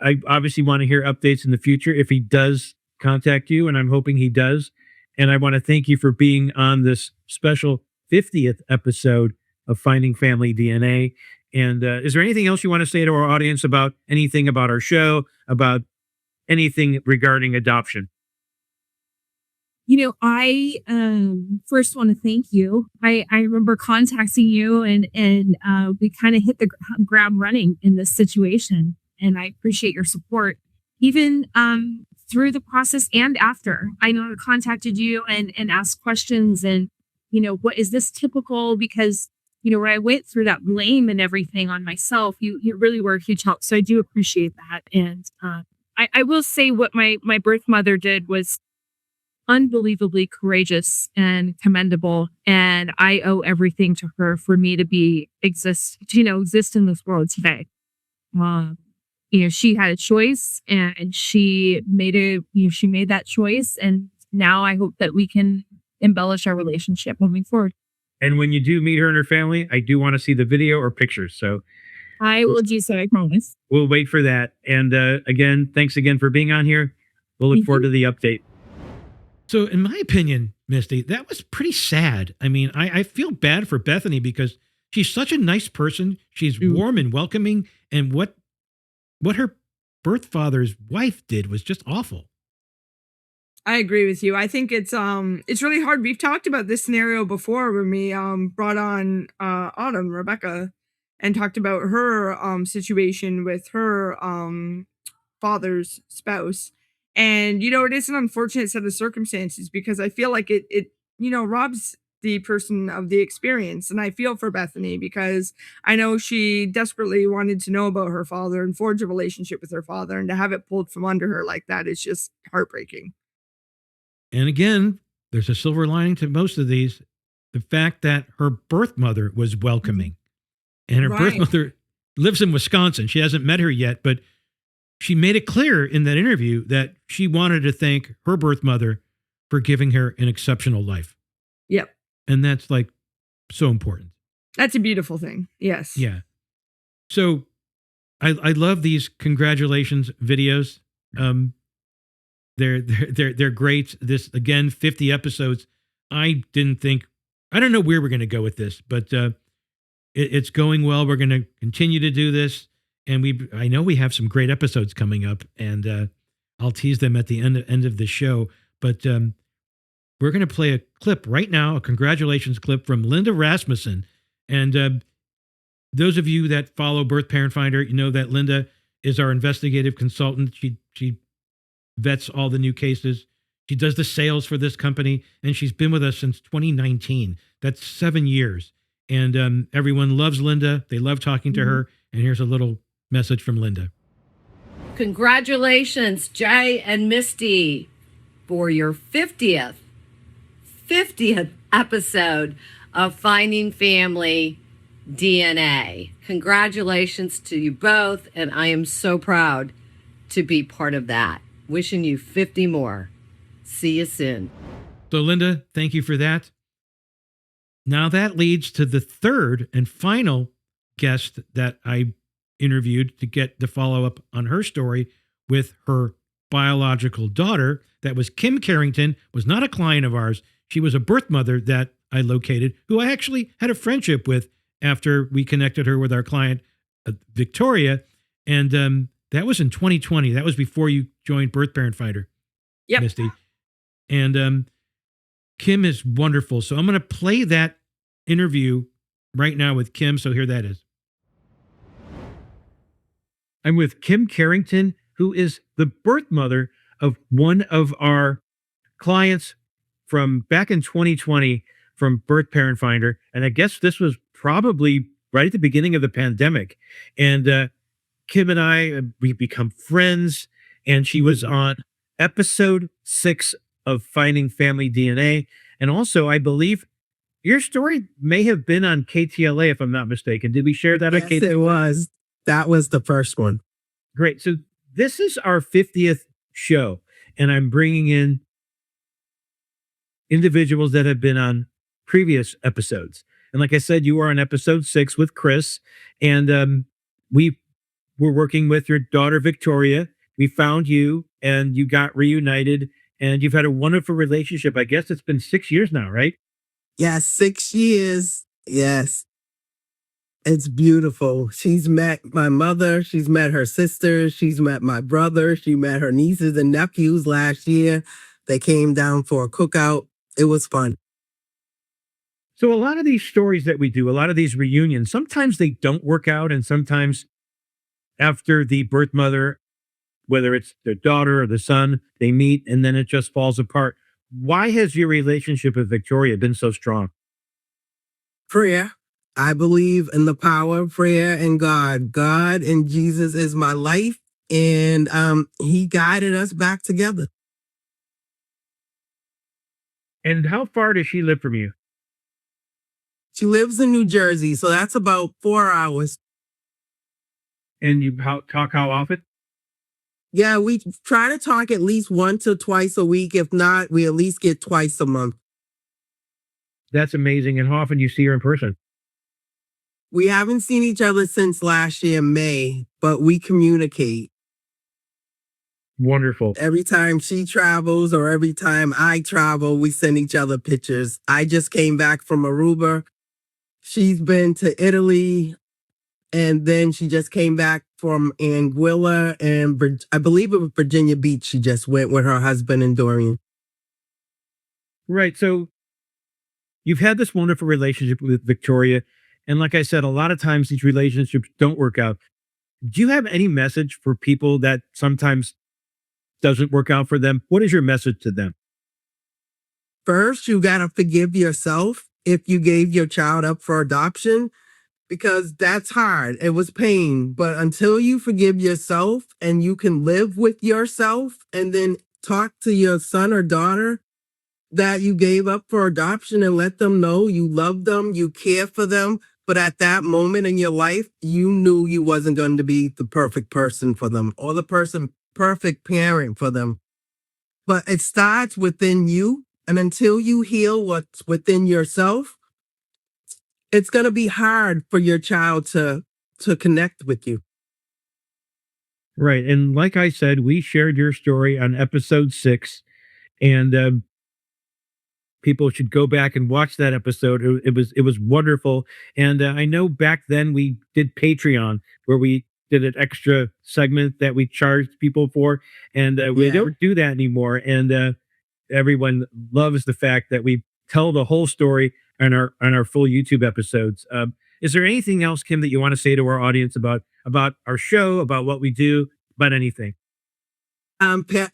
I obviously want to hear updates in the future if he does contact you, and I'm hoping he does. And I want to thank you for being on this special 50th episode of Finding Family DNA. And is there anything else you want to say to our audience about anything about our show, about anything regarding adoption? I first want to thank you. I remember contacting you and we kind of hit the ground running in this situation. And I appreciate your support, even through the process and after. I know I contacted you and asked questions and, what is this typical? Because, when I went through that blame and everything on myself, you really were a huge help. So I do appreciate that. And I will say what my birth mother did was unbelievably courageous and commendable. And I owe everything to her for me to exist in this world today. She had a choice and she made that choice. And now I hope that we can embellish our relationship moving forward. And when you do meet her and her family, I do want to see the video or pictures. So I will do so, I promise. We'll wait for that. And again, thanks again for being on here. We'll look forward to the update. So in my opinion, Misty, that was pretty sad. I mean, I feel bad for Bethany because she's such a nice person. She's warm and welcoming. And what what her birth father's wife did was just awful. I agree with you. I think it's really hard. We've talked about this scenario before when we brought on Rebecca, and talked about her situation with her father's spouse. And it is an unfortunate set of circumstances, because I feel like it robs the person of the experience. And I feel for Bethany, because I know she desperately wanted to know about her father and forge a relationship with her father, and to have it pulled from under her like that is just heartbreaking. And again, there's a silver lining to most of these. The fact that her birth mother was welcoming. And her birth mother lives in Wisconsin. She hasn't met her yet, but she made it clear in that interview that she wanted to thank her birth mother for giving her an exceptional life. Yep. And that's like so important. That's a beautiful thing. Yes. Yeah. So I love these congratulations videos. They're great. This, again, 50 episodes. I don't know where we're going to go with this, but it's going well. We're going to continue to do this. And I know we have some great episodes coming up, and I'll tease them at the end of the show. But we're going to play a clip right now, a congratulations clip from Linda Rasmussen. And those of you that follow Birth Parent Finder, you know that Linda is our investigative consultant. She vets all the new cases. She does the sales for this company, and she's been with us since 2019. That's 7 years. And everyone loves Linda. They love talking to her. And here's a little message from Linda. Congratulations, Jay and Misty, for your 50th episode of Finding Family DNA. Congratulations to you both, and I am so proud to be part of that. Wishing you 50 more. See you soon. So, Linda, thank you for that. Now that leads to the third and final guest that I interviewed to get the follow-up on her story with her biological daughter. That was Kim Carrington, was not a client of ours. She was a birth mother that I located, who I actually had a friendship with after we connected her with our client, Victoria. And that was in 2020. That was before you joined Birth Parent Finder, Misty. And Kim is wonderful. So I'm going to play that interview right now with Kim. So here that is. I'm with Kim Carrington, who is the birth mother of one of our clients from back in 2020 from Birth Parent Finder. And I guess this was probably right at the beginning of the pandemic. And Kim and I, we become friends, and she was on episode 6 of Finding Family DNA. And also, I believe your story may have been on KTLA, if I'm not mistaken. Did we share that? Yes, on KTLA? it was. That was the first one. Great. So this is our 50th show, and I'm bringing in individuals that have been on previous episodes. And like I said, you are on episode 6 with Chris, and we were working with your daughter, Victoria. We found you, and you got reunited, and you've had a wonderful relationship. I guess it's been 6 years now, right? Yes, 6 years. Yes. It's beautiful. She's met my mother. She's met her sisters. She's met my brother. She met her nieces and nephews last year. They came down for a cookout. It was fun. So a lot of these stories that we do, a lot of these reunions, sometimes they don't work out, and sometimes after the birth mother, whether it's their daughter or the son, they meet and then it just falls apart. Why has your relationship with Victoria been so strong? Prayer. I believe in the power of prayer and God. God and Jesus is my life, and he guided us back together. And how far does she live from you? She lives in New Jersey, so that's about 4 hours. And you talk how often? Yeah, we try to talk at least once or twice a week. If not, we at least get twice a month. That's amazing. And how often do you see her in person? We haven't seen each other since last year, May, but we communicate. Wonderful. Every time she travels or every time I travel, we send each other pictures. I just came back from Aruba. She's been to Italy, and then she just came back from Anguilla and I believe it was Virginia Beach. She just went with her husband and Dorian. Right. So you've had this wonderful relationship with Victoria. And like I said, a lot of times these relationships don't work out. Do you have any message for people that sometimes doesn't work out for them? What is your message to them? First, you got to forgive yourself if you gave your child up for adoption, because that's hard. It was pain. But until you forgive yourself and you can live with yourself and then talk to your son or daughter that you gave up for adoption and let them know you love them, you care for them. But at that moment in your life, you knew you wasn't going to be the perfect person for them or the perfect parent for them. But it starts within you. And until you heal what's within yourself, it's going to be hard for your child to connect with you. Right. And like I said, we shared your story on episode 6, and people should go back and watch that episode. It was wonderful. And I know back then we did Patreon, where we did an extra segment that we charged people for, and we don't do that anymore. And everyone loves the fact that we tell the whole story on our full YouTube episodes. Is there anything else, Kim, that you want to say to our audience about our show, about what we do, about anything?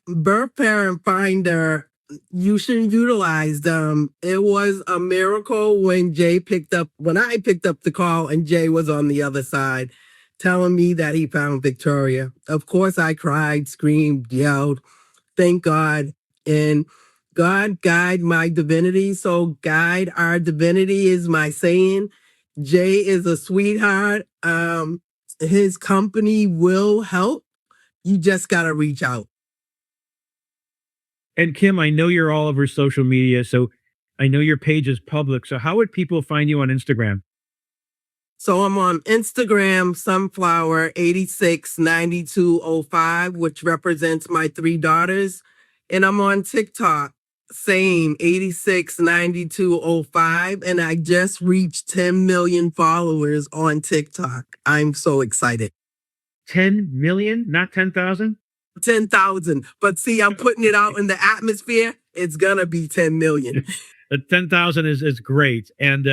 Birth Parent Finder, you should utilize them. It was a miracle when I picked up the call and Jay was on the other side telling me that he found Victoria. Of course, I cried, screamed, yelled, thank God. And God guide my divinity. So guide our divinity is my saying. Jay is a sweetheart. His company will help. You just got to reach out. And Kim, I know you're all over social media, so I know your page is public. So how would people find you on Instagram? So I'm on Instagram, Sunflower869205, which represents my 3 daughters. And I'm on TikTok, same 869205. And I just reached 10 million followers on TikTok. I'm so excited. 10 million, not 10,000? 10,000. But see, I'm putting it out in the atmosphere. It's going to be 10 million. 10,000 is great. And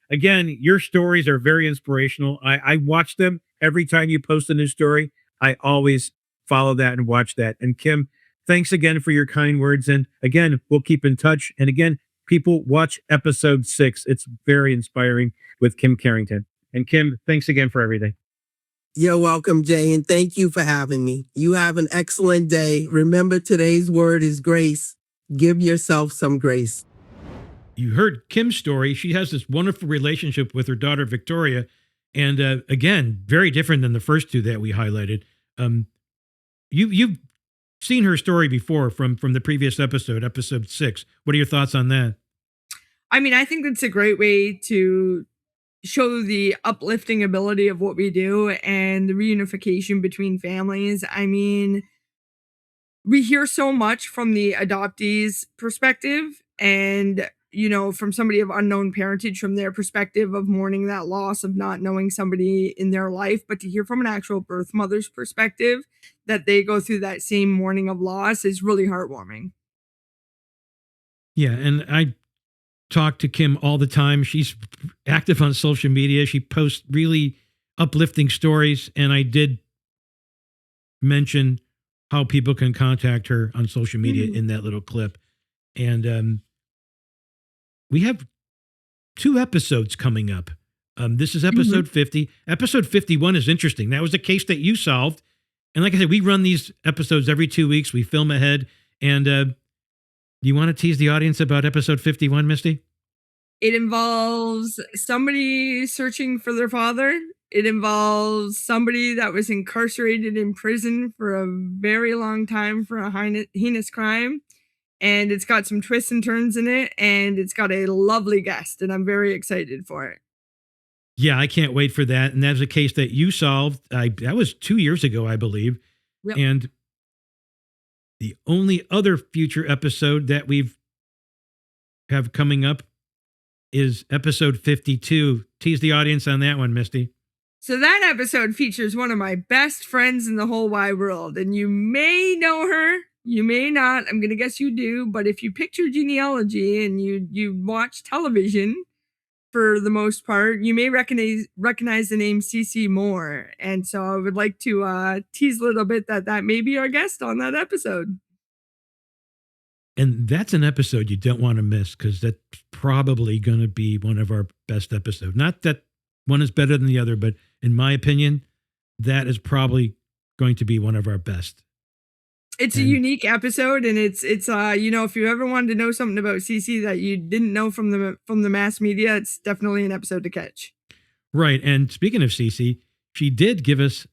again, your stories are very inspirational. I watch them every time you post a new story. I always follow that and watch that. And Kim, thanks again for your kind words. And again, we'll keep in touch. And again, people, watch episode 6. It's very inspiring with Kim Carrington. And Kim, thanks again for everything. You're welcome, Jay, and thank you for having me. You have an excellent day. Remember, today's word is grace. Give yourself some grace. You heard Kim's story. She has this wonderful relationship with her daughter, Victoria. And again, very different than the first 2 that we highlighted. You've seen her story before from the previous episode 6. What are your thoughts on that? I mean, I think it's a great way to show the uplifting ability of what we do and the reunification between families. I mean, we hear so much from the adoptees' perspective and, you know, from somebody of unknown parentage, from their perspective of mourning that loss of not knowing somebody in their life, but to hear from an actual birth mother's perspective that they go through that same mourning of loss is really heartwarming. Yeah, and I talk to Kim all the time. She's active on social media. She posts really uplifting stories. And I did mention how people can contact her on social media in that little clip. And we have 2 episodes coming up. This is episode 50. Episode 51 is interesting. That was a case that you solved. And like I said, we run these episodes every 2 weeks. We film ahead. And do you want to tease the audience about episode 51, Misty? It involves somebody searching for their father. It involves somebody that was incarcerated in prison for a very long time for a heinous crime. And it's got some twists and turns in it. And it's got a lovely guest. And I'm very excited for it. Yeah, I can't wait for that. And that's a case that you solved. That was 2 years ago, I believe. Yep. And the only other future episode that have coming up is episode 52. Tease the audience on that one, Misty. So that episode features one of my best friends in the whole wide world, and you may know her, you may not. I'm gonna guess you do, but if you picture Genealogy and you watch television for the most part, you may recognize the name CeCe Moore. And so I would like to tease a little bit that may be our guest on that episode. And that's an episode you don't want to miss, because that's probably going to be one of our best episodes. Not that one is better than the other, but in my opinion, that is probably going to be one of our best. It's a unique episode, and it's you know, if you ever wanted to know something about CeCe that you didn't know from the mass media, it's definitely an episode to catch. Right. And speaking of CeCe, she did give us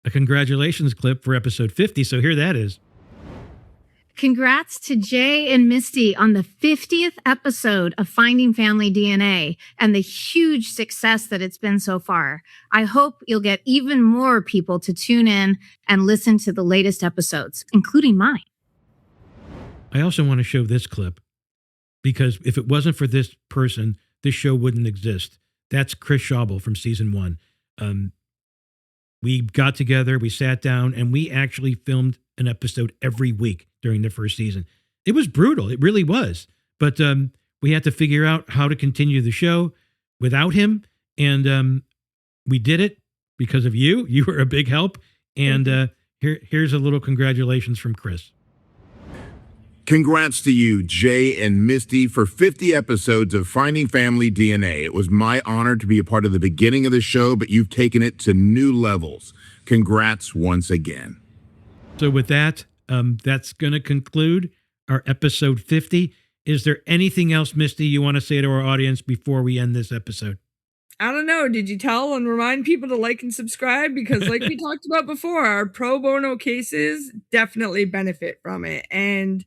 a congratulations clip for episode 50. So here that is. Congrats to Jay and Misty on the 50th episode of Finding Family DNA and the huge success that it's been so far. I hope you'll get even more people to tune in and listen to the latest episodes, including mine. I also want to show this clip, because if it wasn't for this person, this show wouldn't exist. That's Chris Schauble from season 1. We got together, we sat down, and we actually filmed an episode every week during the first season. It was brutal. It really was. But we had to figure out how to continue the show without him. And we did it because of you. You were a big help. And here's a little congratulations from Chris. Congrats to you, Jay and Misty, for 50 episodes of Finding Family DNA. It was my honor to be a part of the beginning of the show, but you've taken it to new levels. Congrats once again. So with that, that's going to conclude our episode 50. Is there anything else, Misty, you want to say to our audience before we end this episode? I don't know. Did you tell and remind people to like and subscribe? Because like we talked about before, our pro bono cases definitely benefit from it. And,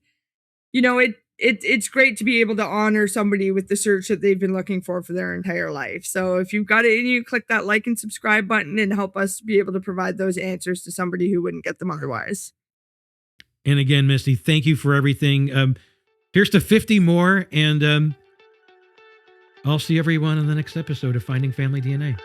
you know, it's great to be able to honor somebody with the search that they've been looking for their entire life. So if you've got it in you, click that like and subscribe button and help us be able to provide those answers to somebody who wouldn't get them otherwise. And again, Misty, thank you for everything. Here's to 50 more, and I'll see everyone in the next episode of Finding Family DNA.